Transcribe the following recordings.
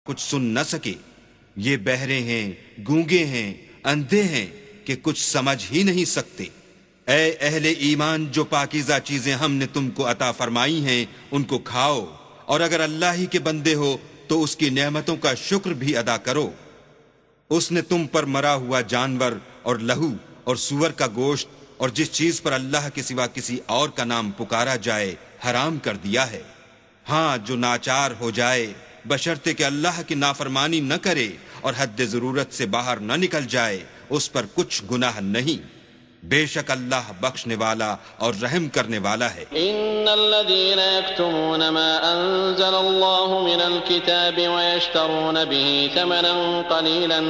کچھ سن نہ سکے، یہ بہرے ہیں، گونگے ہیں، اندھے ہیں کہ کچھ سمجھ ہی نہیں سکتے۔ اے اہل ایمان، جو پاکیزہ چیزیں ہم نے تم کو عطا فرمائی ہیں ان کو کھاؤ، اور اگر اللہ ہی کے بندے ہو تو اس کی نعمتوں کا شکر بھی ادا کرو۔ اس نے تم پر مرا ہوا جانور اور لہو اور سور کا گوشت اور جس چیز پر اللہ کے سوا کسی اور کا نام پکارا جائے حرام کر دیا ہے۔ ہاں، جو ناچار ہو جائے بشرطے کہ اللہ کی نافرمانی نہ کرے اور حد ضرورت سے باہر نہ نکل جائے، اس پر کچھ گناہ نہیں۔ بے شک اللہ بخشنے والا اور رحم کرنے والا ہے۔ ان الذين يكتمون ما انزل الله من الكتاب ويشترون به ثمنا قليلا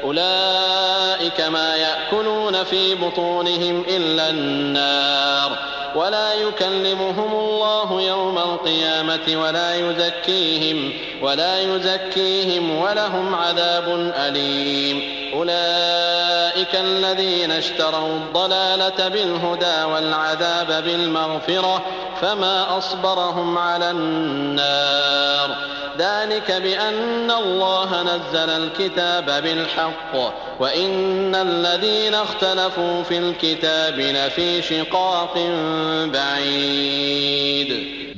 اولئك ما يأكلون في بطونهم الا النار ولا يكلمهم الله يوم القيامة ولا يزكيهم ولهم عذاب أليم أولئك الذين اشتروا الضلالة بالهدى والعذاب بالمغفرة فما أصبرهم على النار ذلك بأن الله نزل الكتاب بالحق وإن الذين اختلفوا في الكتاب لفي شقاق بعيد۔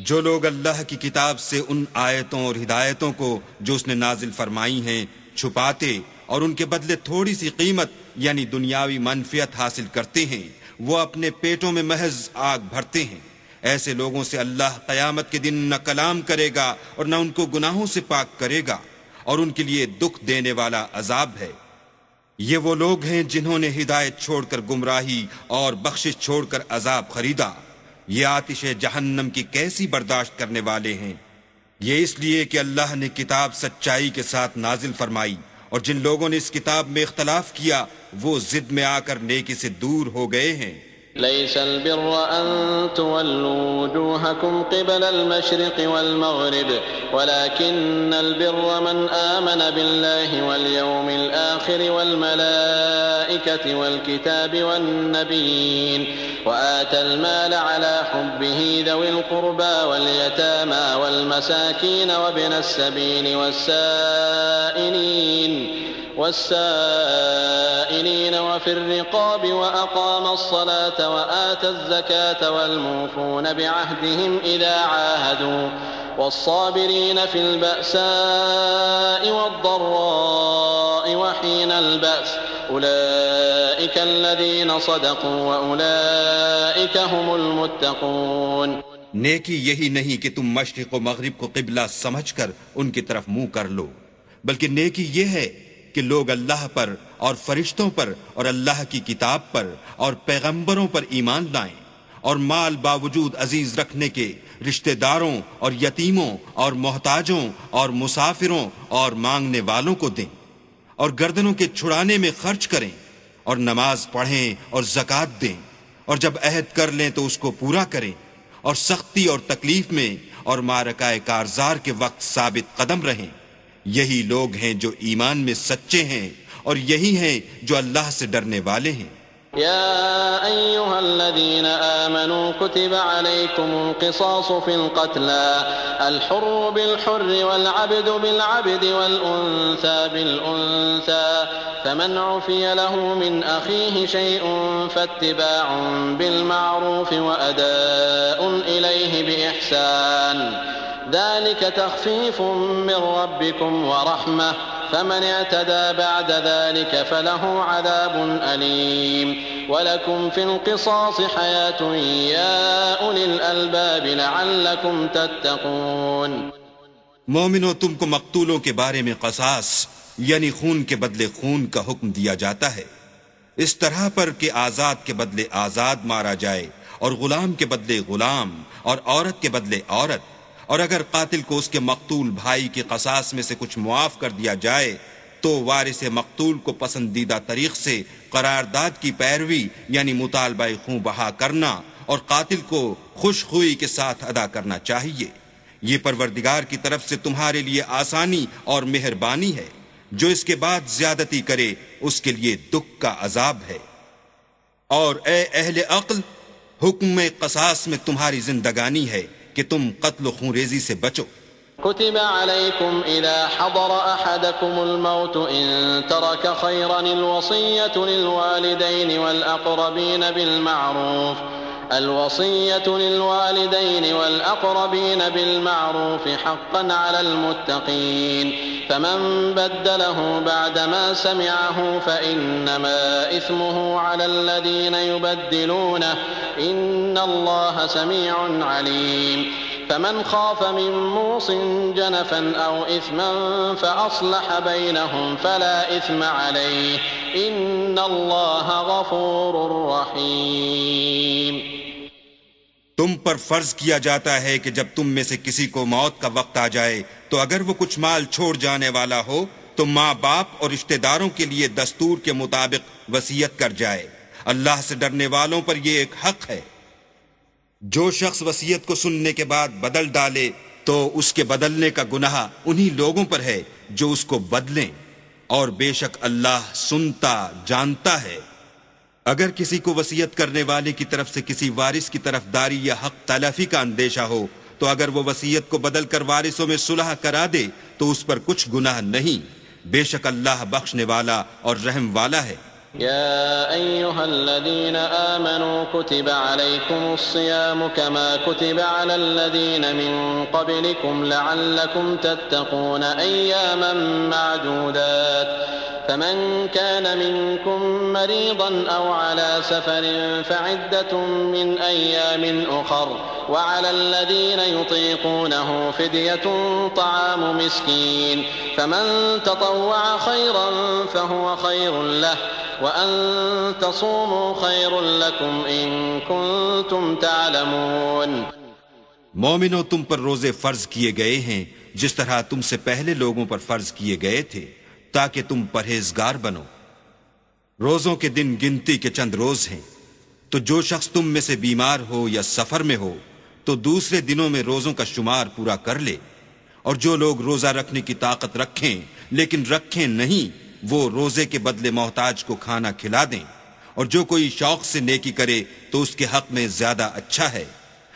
جو لوگ اللہ کی کتاب سے ان آیتوں اور ہدایتوں کو جو اس نے نازل فرمائی ہیں چھپاتے اور ان کے بدلے تھوڑی سی قیمت یعنی دنیاوی منفعت حاصل کرتے ہیں، وہ اپنے پیٹوں میں محض آگ بھرتے ہیں۔ ایسے لوگوں سے اللہ قیامت کے دن نہ کلام کرے گا اور نہ ان کو گناہوں سے پاک کرے گا، اور ان کے لیے دکھ دینے والا عذاب ہے۔ یہ وہ لوگ ہیں جنہوں نے ہدایت چھوڑ کر گمراہی اور بخشش چھوڑ کر عذاب خریدا۔ یہ آتش جہنم کی کیسی برداشت کرنے والے ہیں۔ یہ اس لیے کہ اللہ نے کتاب سچائی کے ساتھ نازل فرمائی، اور جن لوگوں نے اس کتاب میں اختلاف کیا وہ ضد میں آ کر نیکی سے دور ہو گئے ہیں۔ ليس البر أن تولوا وجوهكم قبل المشرق والمغرب ولكن البر من آمن بالله واليوم الآخر والملائكة والكتاب والنبيين وآتى المال على حبه ذوي القربى واليتامى والمساكين وابن السبيل والسائلين وفي الرقاب وأقام الصلاة وآتى الزكاة والموفون بعهدهم إذا عاهدوا والصابرين في البأساء والضراء وحين البأس أولئك الذين صدقوا وأولئك هم المتقون۔ نیکی یہی نہیں کہ تم مشرق و مغرب کو قبلہ سمجھ کر ان کی طرف منہ کر لو، بلکہ نیکی یہ ہے کہ لوگ اللہ پر اور فرشتوں پر اور اللہ کی کتاب پر اور پیغمبروں پر ایمان لائیں، اور مال باوجود عزیز رکھنے کے رشتہ داروں اور یتیموں اور محتاجوں اور مسافروں اور مانگنے والوں کو دیں، اور گردنوں کے چھڑانے میں خرچ کریں، اور نماز پڑھیں اور زکوٰۃ دیں، اور جب عہد کر لیں تو اس کو پورا کریں، اور سختی اور تکلیف میں اور معرکہ کارزار کے وقت ثابت قدم رہیں۔ یہی لوگ ہیں جو ایمان میں سچے ہیں، اور یہی ہیں جو اللہ سے ڈرنے والے ہیں۔ يا أيها الذين آمنوا كتب عليكم القصاص في القتلى الحر بالحر والعبد بالعبد والأنثى بالأنثى فمن عفي له من أخيه شيء فاتباع بالمعروف وأداء إليه بإحسان ذلك تخفيف من ربكم ورحمة فمن اعتدى بعد ذلك فله عذاب أليم ولكم في القصاص حياة يا أولي الألباب لعلكم تتقون۔ مومنو، تم کو مقتولوں کے بارے میں قصاص یعنی خون کے بدلے خون کا حکم دیا جاتا ہے، اس طرح پر کہ آزاد کے بدلے آزاد مارا جائے، اور غلام کے بدلے غلام، اور عورت کے بدلے عورت، اور اگر قاتل کو اس کے مقتول بھائی کے قصاص میں سے کچھ معاف کر دیا جائے تو وارث مقتول کو پسندیدہ طریق سے قرارداد کی پیروی یعنی مطالبہ خون بہا کرنا اور قاتل کو خوش خوئی کے ساتھ ادا کرنا چاہیے۔ یہ پروردگار کی طرف سے تمہارے لیے آسانی اور مہربانی ہے۔ جو اس کے بعد زیادتی کرے اس کے لیے دکھ کا عذاب ہے۔ اور اے اہل عقل، حکم قصاص میں تمہاری زندگانی ہے کہ تم قتل و خون ریزی سے بچو، كتب عليكم إذا حضر أحدكم الموت إن ترك خيرا الوصية للوالدين والأقربين بالمعروف حقا على المتقين فمن بدله بعدما سمعه فإنما إثمه على الذين يبدلونه إن الله سميع عليم فمن خاف من موص جنفا أو إثما فأصلح بينهم فلا إثم عليه إن الله غفور رحيم. تم پر فرض کیا جاتا ہے کہ جب تم میں سے کسی کو موت کا وقت آ جائے تو اگر وہ کچھ مال چھوڑ جانے والا ہو تو ماں باپ اور رشتہ داروں کے لیے دستور کے مطابق وصیت کر جائے. اللہ سے ڈرنے والوں پر یہ ایک حق ہے. جو شخص وصیت کو سننے کے بعد بدل ڈالے تو اس کے بدلنے کا گناہ انہی لوگوں پر ہے جو اس کو بدلیں، اور بے شک اللہ سنتا جانتا ہے. اگر کسی کو وصیت کرنے والے کی طرف سے کسی وارث کی طرف داری یا حق تلفی کا اندیشہ ہو تو اگر وہ وصیت کو بدل کر وارثوں میں صلح کرا دے تو اس پر کچھ گناہ نہیں. بے شک اللہ بخشنے والا اور رحم والا ہے. يا أيها الذين آمنوا كتب عليكم الصيام كما كتب على الذين من قبلكم لعلكم تتقون أياما معدودات فمن كان منكم مريضا أو على سفر فعدة من أيام أخر وعلى الذين يطيقونه فدية طعام مسكين فمن تطوع خيرا فهو خير له وأن تصوموا خير لكم إن كنتم تعلمون. مومنو، تم پر روزے فرض کیے گئے ہیں جس طرح تم سے پہلے لوگوں پر فرض کیے گئے تھے تاکہ تم پرہیزگار بنو. روزوں کے دن گنتی کے چند روز ہیں، تو جو شخص تم میں سے بیمار ہو یا سفر میں ہو تو دوسرے دنوں میں روزوں کا شمار پورا کر لے. اور جو لوگ روزہ رکھنے کی طاقت رکھیں لیکن رکھیں نہیں وہ روزے کے بدلے محتاج کو کھانا کھلا دیں. اور جو کوئی شوق سے نیکی کرے تو اس کے حق میں زیادہ اچھا ہے،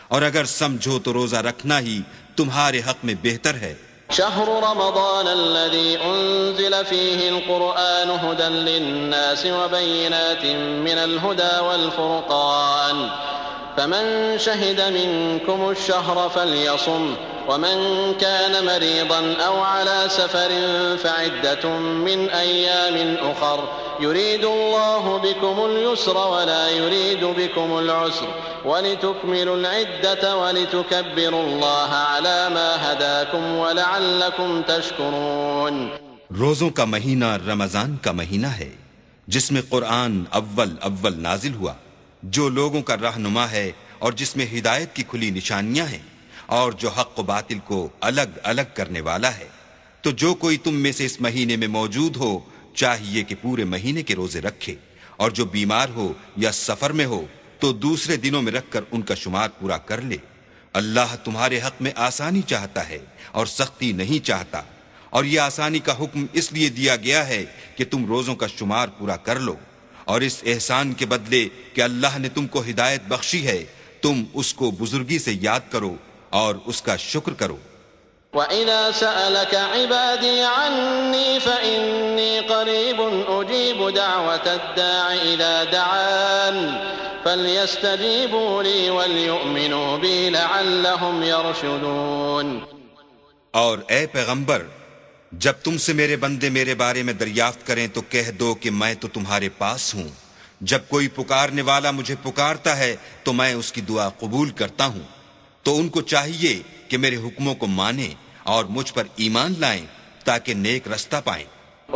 اور اگر سمجھو تو روزہ رکھنا ہی تمہارے حق میں بہتر ہے. شهر رمضان الذي أنزل فيه القرآن هدى للناس وبينات من الهدى والفرقان فمن شهد منكم الشهر فليصم ومن كان مريضا أو على سفر فعدة من أيام أخر يريد الله بكم اليسر ولا يريد بكم العسر ولتكملوا العدة ولتكبروا الله على ما هداكم ولعلكم تشكرون. روزوں کا مہینہ رمضان کا مہینہ ہے جس میں قرآن اول نازل ہوا، جو لوگوں کا رہنما ہے اور جس میں ہدایت کی کھلی نشانیاں ہیں اور جو حق و باطل کو الگ الگ کرنے والا ہے. تو جو کوئی تم میں سے اس مہینے میں موجود ہو چاہیے کہ پورے مہینے کے روزے رکھے، اور جو بیمار ہو یا سفر میں ہو تو دوسرے دنوں میں رکھ کر ان کا شمار پورا کر لے. اللہ تمہارے حق میں آسانی چاہتا ہے اور سختی نہیں چاہتا، اور یہ آسانی کا حکم اس لیے دیا گیا ہے کہ تم روزوں کا شمار پورا کر لو، اور اس احسان کے بدلے کہ اللہ نے تم کو ہدایت بخشی ہے تم اس کو بزرگی سے یاد کرو اور اس کا شکر کرو. وَإِذَا سَأَلَكَ عِبَادِي عَنِّي فَإِنِّي قَرِيبٌ أُجِيبُ دَعْوَةَ الدَّاعِ إِذَا دَعَانِ فَلْيَسْتَجِيبُوا لِي وَلْيُؤْمِنُوا بِي لَعَلَّهُمْ يَرْشُدُونَ. اور اے پیغمبر، جب تم سے میرے بندے میرے بارے میں دریافت کریں تو کہہ دو کہ میں تو تمہارے پاس ہوں. جب کوئی پکارنے والا مجھے پکارتا ہے تو میں اس کی دعا قبول کرتا ہوں. تو ان کو چاہیے کہ میرے حکموں کو مانیں اور مجھ پر ایمان لائیں تاکہ نیک رستہ پائیں.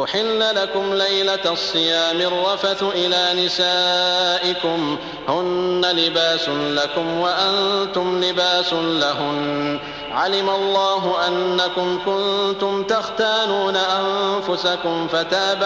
أحل لكم ليلة الصيام الرفث إلى نسائكم هن لباس لكم وأنتم لباس لهن علم الله أنكم كنتم تختانون أنفسكم فتاب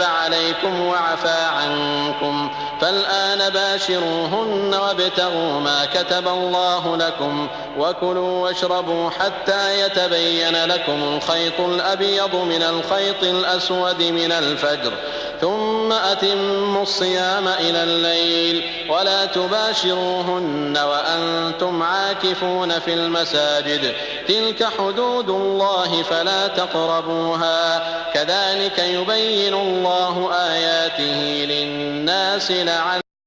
عليكم وعفى عنكم فالآن باشروهن وابتغوا ما كتب الله لكم وكلوا واشربوا حتى يتبين لكم الخيط الأبيض من الخيط الأسود من الفجر ثم ثم أتموا الصيام إلى الليل ولا تباشروهن وأنتم عاكفون في المساجد تلك حدود الله فلا تقربوها كذلك يبين الله آياته للناس لعلهم